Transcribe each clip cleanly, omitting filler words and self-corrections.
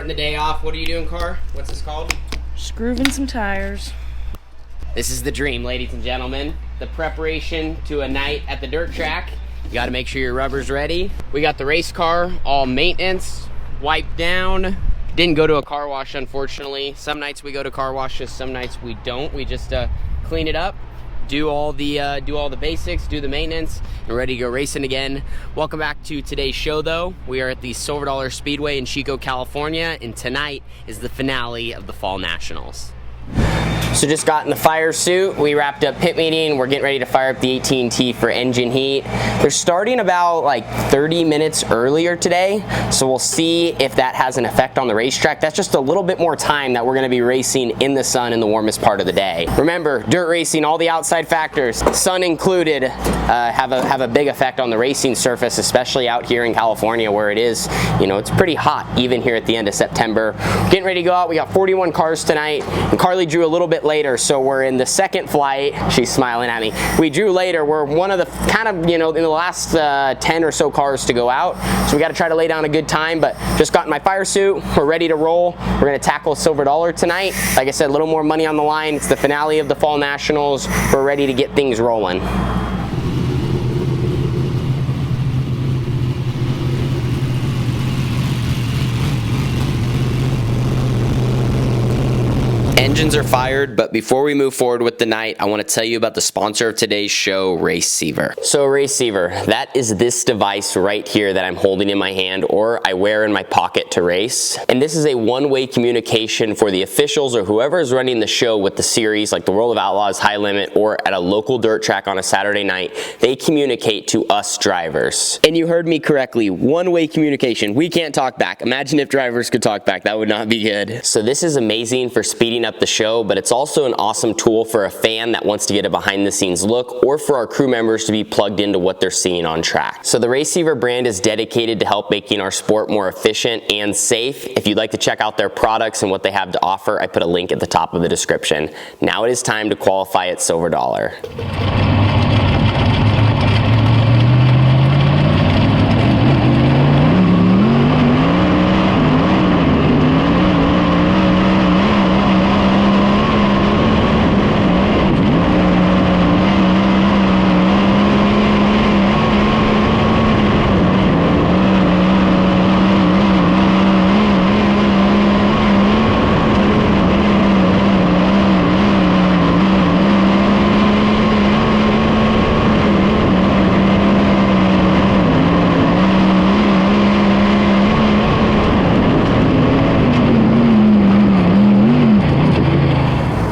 Starting the day off. What are you doing, car? What's this called? Screwing some tires. This is the dream, ladies and gentlemen. The preparation to a night at the dirt track. You gotta make sure your rubber's ready. We got the race car, all maintenance, wiped down. Didn't go to a car wash, unfortunately. Some nights we go to car washes, some nights we don't. We just clean it up, do all the basics, do the maintenance, and ready to go racing again. Welcome back to today's show, though. We are at the Silver Dollar Speedway in Chico, California, and tonight is the finale of the Fall Nationals. So just got in the fire suit. We wrapped up pit meeting. We're getting ready to fire up the AT&T for engine heat. They're starting about like 30 minutes earlier today, so we'll see if that has an effect on the racetrack. That's just a little bit more time that we're going to be racing in the sun in the warmest part of the day. Remember, dirt racing, all the outside factors, sun included, have a big effect on the racing surface, especially out here in California where it is, it's pretty hot even here at the end of September. Getting ready to go out. We got 41 cars tonight, and Carly drew a little bit later, so we're in the second flight. She's smiling at me. We drew later. We're one of the kind of, in the last 10 or so cars to go out, so we got to try to lay down a good time, but just got in my fire suit. We're ready to roll. We're going to tackle Silver Dollar tonight. Like I said, a little more money on the line. It's the finale of the Fall Nationals. We're ready to get things rolling. Engines are fired, but before we move forward with the night, I want to tell you about the sponsor of today's show, Receiver. So Receiver, that is this device right here that I'm holding in my hand or I wear in my pocket to race. And this is a one-way communication for the officials or whoever is running the show with the series, like the World of Outlaws, High Limit, or at a local dirt track on a Saturday night. They communicate to us drivers. And you heard me correctly, one-way communication. We can't talk back. Imagine if drivers could talk back. That would not be good. So this is amazing for speeding up the show, but it's also an awesome tool for a fan that wants to get a behind the scenes look or for our crew members to be plugged into what they're seeing on track. So the Receiver brand is dedicated to help making our sport more efficient and safe. If you'd like to check out their products and what they have to offer, I put a link at the top of the description. Now it is time to qualify at Silver Dollar.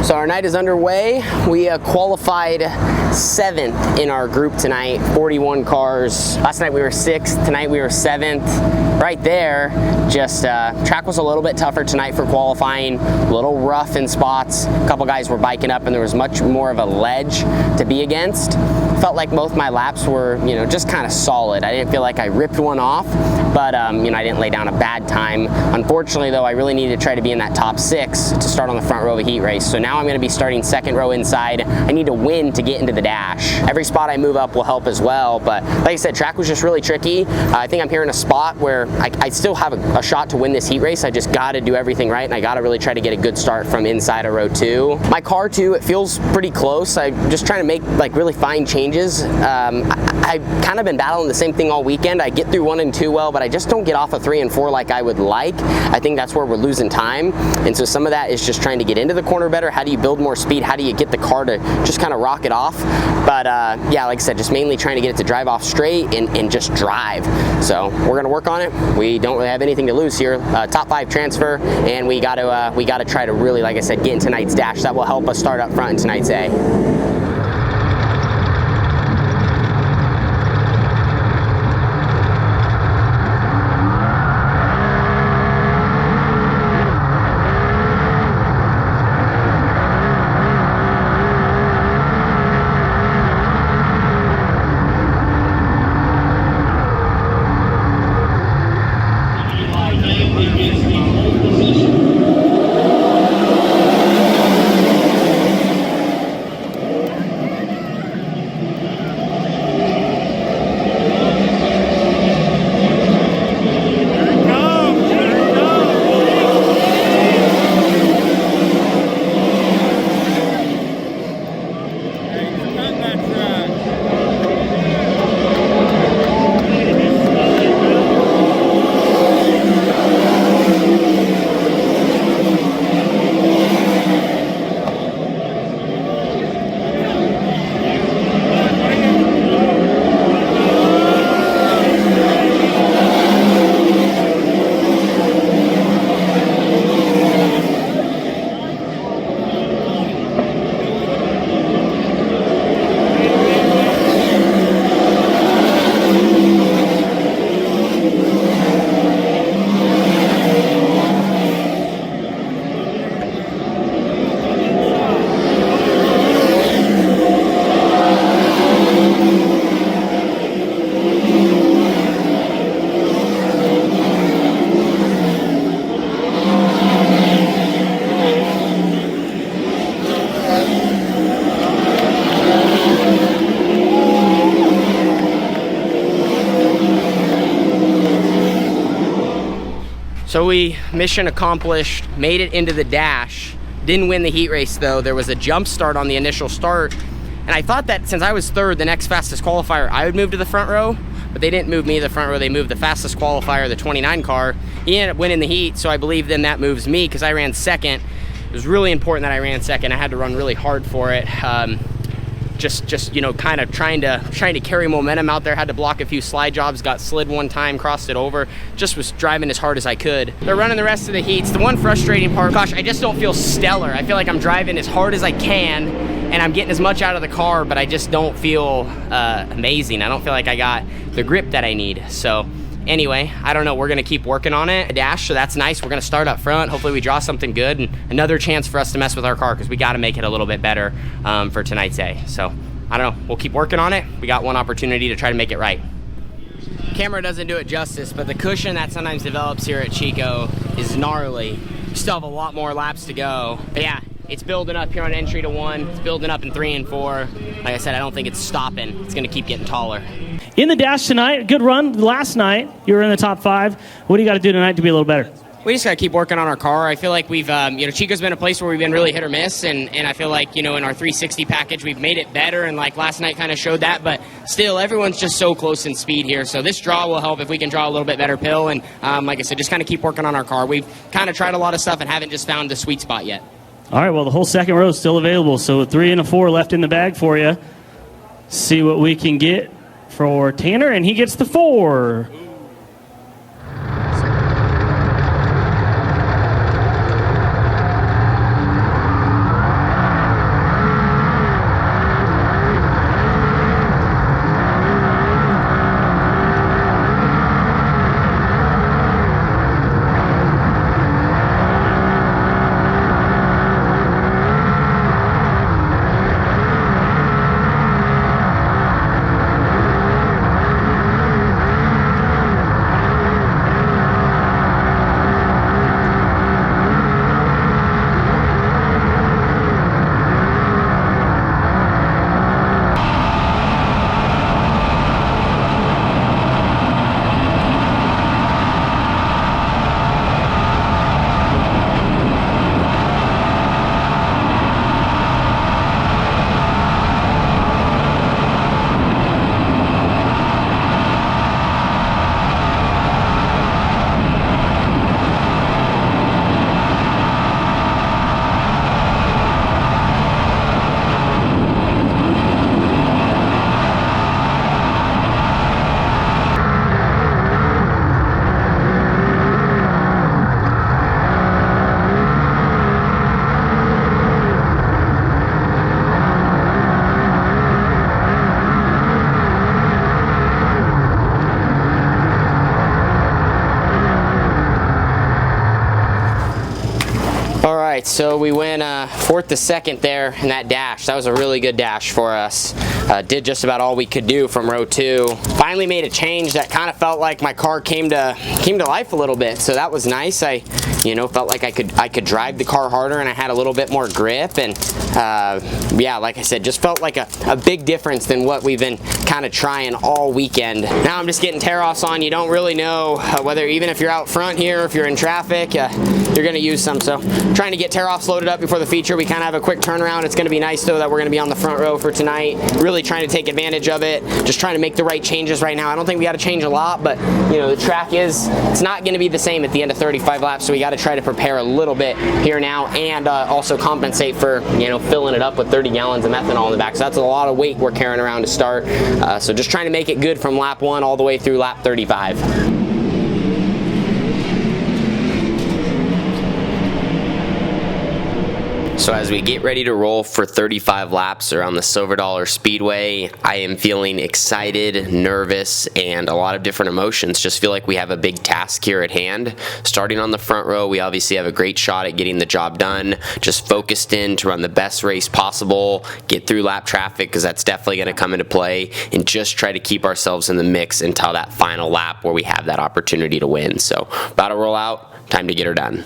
So our night is underway. We qualified 7th in our group tonight, 41 cars. Last night we were 6th, tonight we were 7th. Right there, just track was a little bit tougher tonight for qualifying, a little rough in spots. A couple guys were biking up and there was much more of a ledge to be against. Felt like both my laps were, just kind of solid. I didn't feel like I ripped one off, but I didn't lay down a bad time. Unfortunately though, I really needed to try to be in that top 6 to start on the front row of a heat race. So now I'm going to be starting second row inside. I need to win to get into the dash. Every spot I move up will help as well, but like I said, track was just really tricky. I think I'm here in a spot where I still have a shot to win this heat race. I just got to do everything right, and I got to really try to get a good start from inside of row 2. My car too, it feels pretty close. I'm just trying to make really fine changes. I've kind of been battling the same thing all weekend. I get through 1 and 2 well, but I just don't get off of 3 and 4 like I would like. I think that's where we're losing time, and so some of that is just trying to get into the corner better. How do you build more speed? How do you get the car to just kind of rock it off? But yeah, like I said, just mainly trying to get it to drive off straight and just drive. So we're gonna work on it. We don't really have anything to lose here. Top 5 transfer, and we got to try to really, like I said, get in tonight's dash. That will help us start up front in tonight's A. So we, mission accomplished, made it into the dash. Didn't win the heat race though. There was a jump start on the initial start. And I thought that since I was third, the next fastest qualifier, I would move to the front row. But they didn't move me to the front row. They moved the fastest qualifier, the 29 car. He ended up winning the heat, so I believe then that moves me because I ran second. It was really important that I ran second. I had to run really hard for it. Just you know, kind of trying to carry momentum out there. Had to block a few slide jobs, got slid one time, crossed it over. Just was driving as hard as I could. They're running the rest of the heats. The one frustrating part, gosh, I just don't feel stellar. I feel like I'm driving as hard as I can and I'm getting as much out of the car, but I just don't feel amazing. I don't feel like I got the grip that I need. So anyway, I don't know, we're gonna keep working on it. A dash, so that's nice. We're gonna start up front. Hopefully we draw something good and another chance for us to mess with our car because we gotta make it a little bit better for tonight's day. So I don't know, we'll keep working on it. We got one opportunity to try to make it right. Camera doesn't do it justice, but the cushion that sometimes develops here at Chico is gnarly. We still have a lot more laps to go. But yeah, it's building up here on entry to 1. It's building up in 3 and 4. Like I said, I don't think it's stopping. It's gonna keep getting taller. In the dash tonight, good run. Last night, you were in the top 5. What do you got to do tonight to be a little better? We just got to keep working on our car. I feel like we've, Chico's been a place where we've been really hit or miss, and I feel like, in our 360 package, we've made it better, and like last night kind of showed that, but still, everyone's just so close in speed here, so this draw will help if we can draw a little bit better pill, and like I said, just kind of keep working on our car. We've kind of tried a lot of stuff and haven't just found the sweet spot yet. All right, well, the whole second row is still available, so 3 and a 4 left in the bag for you. See what we can get for Tanner, and he gets the 4. So we went 4th to 2nd there in that dash. That was a really good dash for us. Did just about all we could do from row 2. Finally made a change that kind of felt like my car came to life a little bit. So that was nice. I felt like I could drive the car harder and I had a little bit more grip, and yeah, like I said, just felt like a big difference than what we've been kind of trying all weekend. Now I'm just getting tear-offs on. You don't really know whether, even if you're out front here, if you're in traffic, you're gonna use some. So trying to get tear-offs loaded up before the feature. We kind of have a quick turnaround. It's gonna be nice though that we're gonna be on the front row for tonight. Really trying to take advantage of it. Just trying to make the right changes right now. I don't think we got to change a lot, but the track it's not gonna be the same at the end of 35 laps, so we got to try to prepare a little bit here now, and also compensate for filling it up with 30 gallons of methanol in the back. So that's a lot of weight we're carrying around to start. So just trying to make it good from lap 1 all the way through lap 35. So as we get ready to roll for 35 laps around the Silver Dollar Speedway, I am feeling excited, nervous, and a lot of different emotions. Just feel like we have a big task here at hand. Starting on the front row, we obviously have a great shot at getting the job done. Just focused in to run the best race possible, get through lap traffic, because that's definitely going to come into play, and just try to keep ourselves in the mix until that final lap where we have that opportunity to win. So about to roll out, time to get her done.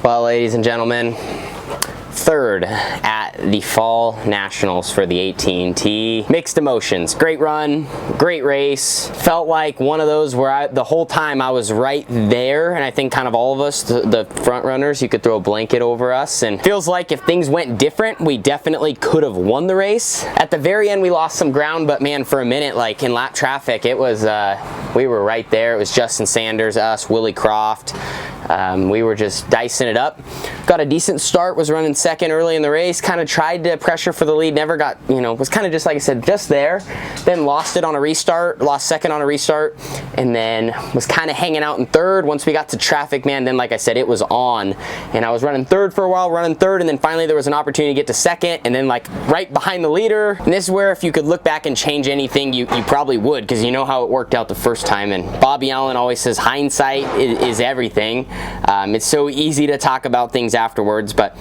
Well, ladies and gentlemen, third at the Fall Nationals for the 18T. Mixed emotions. Great run, great race. Felt like one of those where the whole time I was right there, and I think kind of all of us, the front runners, you could throw a blanket over us, and feels like if things went different, we definitely could have won the race. At the very end, we lost some ground, but man, for a minute, like in lap traffic, it was, we were right there. It was Justin Sanders, us, Willie Croft. We were just dicing it up. Got a decent start, was running second early in the race, kind of tried to pressure for the lead, never got, was kind of just like I said, just there. Then lost it on a restart, lost second on a restart, and then was kind of hanging out in third. Once we got to traffic, man, then like I said, it was on. And I was running third for a while, running third, and then finally there was an opportunity to get to second, and then like right behind the leader. And this is where if you could look back and change anything, you probably would, because you know how it worked out the first time. And Bobby Allen always says hindsight is everything. It's so easy to talk about things afterwards, but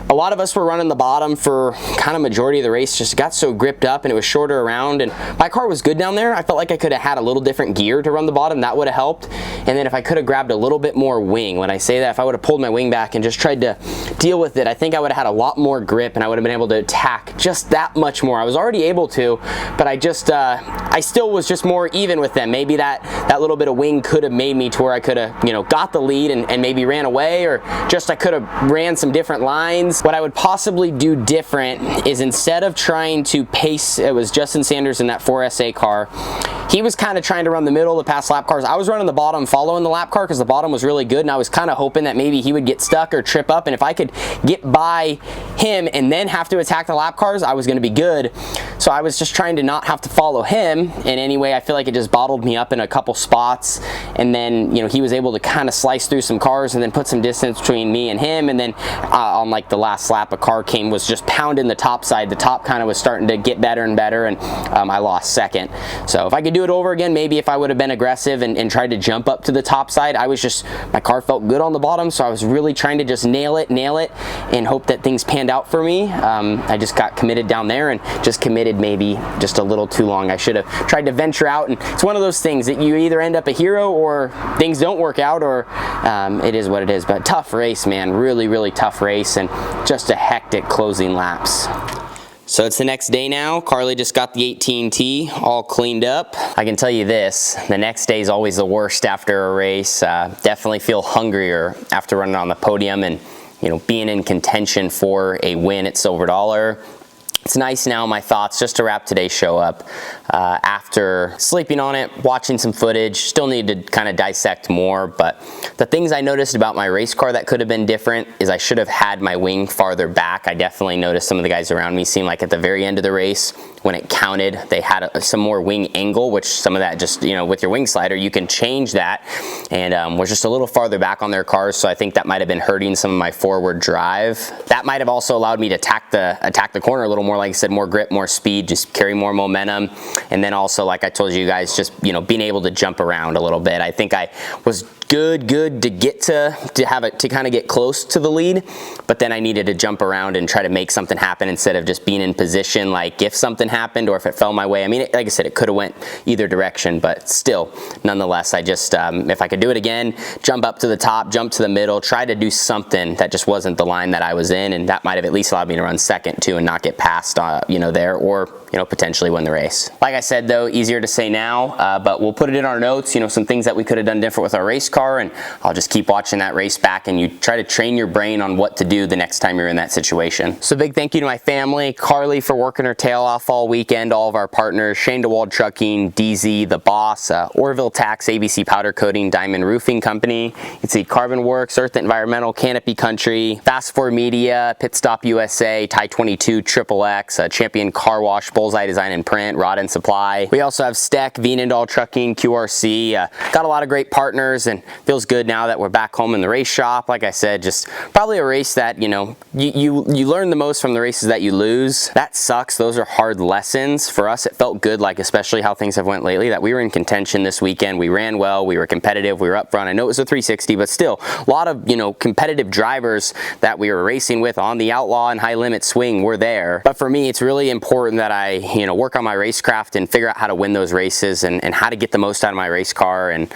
a lot of us were running the bottom for kind of majority of the race, just got so gripped up and it was shorter around, and my car was good down there. I felt like I could have had a little different gear to run the bottom, that would have helped. And then if I could have grabbed a little bit more wing, when I say that, if I would have pulled my wing back and just tried to deal with it, I think I would have had a lot more grip and I would have been able to attack just that much more. I was already able to, but I just, I still was just more even with them. Maybe that little bit of wing could have made me to where I could have, got the lead and maybe ran away, or just I could have ran some different lines. What I would possibly do different is instead of trying to pace, it was Justin Sanders in that 4SA car, he was kind of trying to run the middle of the past lap cars. I was running the bottom following the lap car because the bottom was really good, and I was kind of hoping that maybe he would get stuck or trip up, and if I could get by him and then have to attack the lap cars, I was going to be good. So I was just trying to not have to follow him, and anyway, I feel like it just bottled me up in a couple spots, and then he was able to kind of slice through some cars and then put some distance between me and him, and then on like the last lap, a car was just pounding the top side. The top kind of was starting to get better and better, and I lost second. So if I could do it over again, maybe if I would have been aggressive and tried to jump up to the top side, my car felt good on the bottom, so I was really trying to just nail it, and hope that things panned out for me. I just got committed down there and just committed maybe just a little too long. I should have tried to venture out, and it's one of those things that you either end up a hero or things don't work out, or it is what it is. But tough race, man, really, really tough race, and just a hectic closing laps. So it's the next day now. Carly just got the 18T all cleaned up. I can tell you this, the next day is always the worst after a race. Definitely feel hungrier after running on the podium and being in contention for a win at Silver Dollar. It's nice now, my thoughts, just to wrap today's show up. After sleeping on it, watching some footage, still need to kind of dissect more, but the things I noticed about my race car that could have been different is I should have had my wing farther back. I definitely noticed some of the guys around me seemed like at the very end of the race, when it counted, they had some more wing angle, which some of that just, with your wing slider, you can change that, and was just a little farther back on their cars, so I think that might have been hurting some of my forward drive. That might have also allowed me to attack the corner a little more, like I said, more grip, more speed, just carry more momentum. And then also, like I told you guys, just being able to jump around a little bit. I think I was good to get to kind of get close to the lead, but then I needed to jump around and try to make something happen instead of just being in position, like if something happened or if it fell my way. I mean, like I said, it could have went either direction, but still, nonetheless, I just, if I could do it again, jump up to the top, jump to the middle, try to do something that just wasn't the line that I was in, and that might have at least allowed me to run second too and not get past, there, or potentially win the race. Like I said, though, easier to say now, but we'll put it in our notes, some things that we could have done different with our race car, and I'll just keep watching that race back, and you try to train your brain on what to do the next time you're in that situation. So big thank you to my family, Carly for working her tail off all weekend, all of our partners, Shane DeWald Trucking, DZ, The Boss, Orville Tax, ABC Powder Coating, Diamond Roofing Company. You can see Carbon Works, Earth Environmental, Canopy Country, Fast 4 Media, Pit Stop USA, Tie 22, Triple X, Champion Car Wash, Bullseye Design and Print, Rod and Supply. We also have Steck, Vienendahl Trucking, QRC. Got a lot of great partners, and feels good now that we're back home in the race shop. Like I said, just probably a race that, you learn the most from the races that you lose. That sucks. Those are hard lessons. For us, it felt good, like especially how things have went lately, that we were in contention this weekend. We ran well, we were competitive, we were up front. I know it was a 360, but still a lot of, competitive drivers that we were racing with on the outlaw and high limit swing were there. But for me, it's really important that I, work on my racecraft and figure out how to win those races and how to get the most out of my race car, and,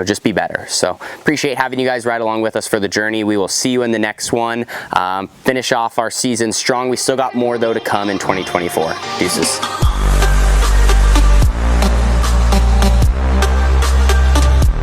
just be better. So appreciate having you guys ride along with us for the journey. We will see you in the next one. Finish off our season strong. We still got more though to come in 2024. Deuces.